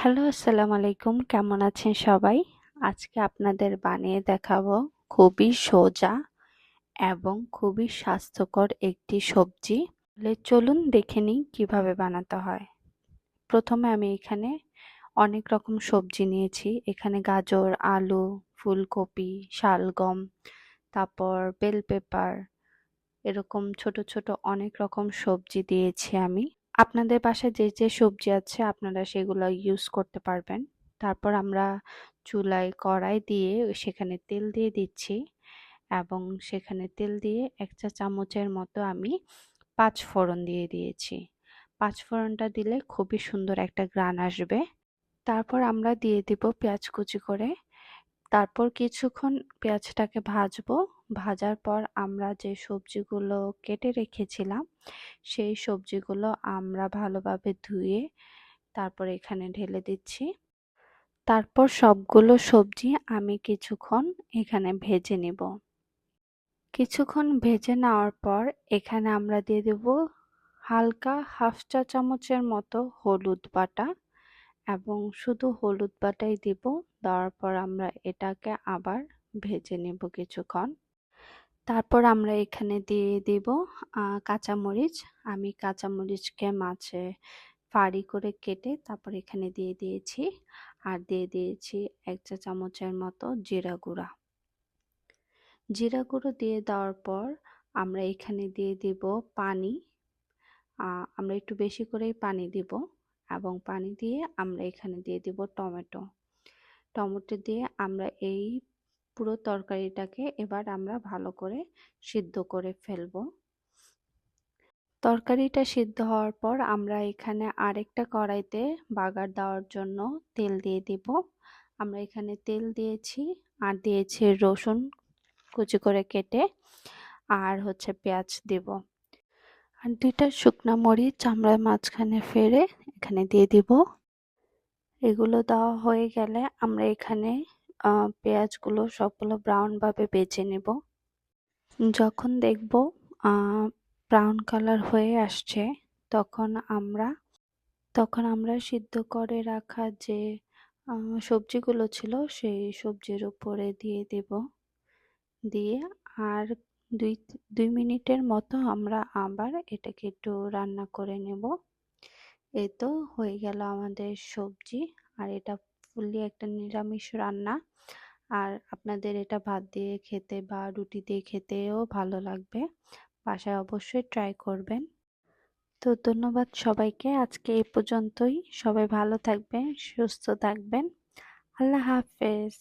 Hello, আসসালামু আলাইকুম। কেমন আছেন সবাই? আজকে আপনাদের বানিয়ে দেখাবো খুবই সোজা এবং খুবই স্বাস্থ্যকর একটি সবজি। তাহলে চলুন দেখে নিই কিভাবে বানাতে হয়। প্রথমে আমি এখানে অনেক রকম সবজি নিয়েছি। এখানে গাজর, আলু, ফুলকপি, শালগম, তারপর বেল পেপার, এরকম ছোট ছোট অনেক রকম সবজি দিয়েছি আমি। আপনাদের বাসায় যে যে সবজি আছে আপনারা সেগুলো ইউজ করতে পারবেন। তারপর আমরা চুলায় কড়াই দিয়ে সেখানে তেল দিয়ে দিচ্ছি এবং সেখানে তেল দিয়ে ১ চা চামচের মতো আমি পাঁচ ফোড়ন দিয়ে দিয়েছি। পাঁচ ফোড়নটা দিলে খুবই সুন্দর একটা ঘ্রাণ আসবে। তারপর আমরা দিয়ে দিব পেঁয়াজ কুচি করে। তারপর কিছুক্ষণ পেঁয়াজটাকে ভাজবো। ভাজার পর আমরা যে সবজিগুলো কেটে রেখেছিলাম সেই সবজিগুলো আমরা ভালোভাবে ধুয়ে তারপর এখানে ঢেলে দিচ্ছি। তারপর সবগুলো সবজি আমি কিছুক্ষণ এখানে ভেজে নিব। কিছুক্ষণ ভেজে নেওয়ার পর এখানে আমরা দিয়ে দেব হালকা হাফ চা চামচের মতো হলুদ বাটা এবং শুধু হলুদ বাটাই দিব। দেওয়ার পর আমরা এটাকে আবার ভেজে নেব কিছুক্ষণ। তারপর আমরা এখানে দিয়ে দিব কাঁচামরিচ। আমি কাঁচামরিচকে মাঝে ফাড়ি করে কেটে তারপর এখানে দিয়ে দিয়েছি। আর দিয়ে দিয়েছি ১ চা চামচের মতো জিরা গুঁড়া। জিরা গুঁড়ো দিয়ে দেওয়ার পর আমরা এখানে দিয়ে দিব পানি। আমরা একটু বেশি করেই পানি দিব এবং পানি দিয়ে আমরা এখানে দিয়ে দিব টমেটো। টমেটো দিয়ে আমরা এই পুরো তরকারিটাকে এবার আমরা ভালো করে সিদ্ধ করে ফেলবো। তরকারিটা সিদ্ধ হওয়ার পর আমরা এখানে আরেকটা কড়াইতে বাগার দেওয়ার জন্য তেল দিয়ে দিব। আমরা এখানে তেল দিয়েছি আর দিয়েছি রসুন কুচি করে কেটে আর হচ্ছে পেঁয়াজ দিব। আর ২টা শুকনা মরিচ আমরা মাঝখানে ফেলে এখানে দিয়ে দিব। এগুলো দেওয়া হয়ে গেলে আমরা এখানে পেঁয়াজগুলো সবগুলো ব্রাউন ভাবে ভেজে নেব। যখন দেখব ব্রাউন কালার হয়ে আসছে তখন আমরা সিদ্ধ করে রাখা যে সবজিগুলো ছিল সেই সবজির উপরে দিয়ে দেব। দিয়ে আর দুই মিনিটের মতো আমরা আবার এটাকে একটু রান্না করে নেব। এই তো হয়ে গেল আমাদের সবজি। আর এটা ফুললি একটা নিরামিষ রান্না। আর আপনাদের এটা ভাত দিয়ে খেতে বা রুটি দিয়ে খেতেও ভালো লাগবে। বাসায় অবশ্যই ট্রাই করবেন। তো ধন্যবাদ সবাইকে। আজকে এই পর্যন্তই। সবাই ভালো থাকবেন, সুস্থ থাকবেন। আল্লাহ হাফেজ।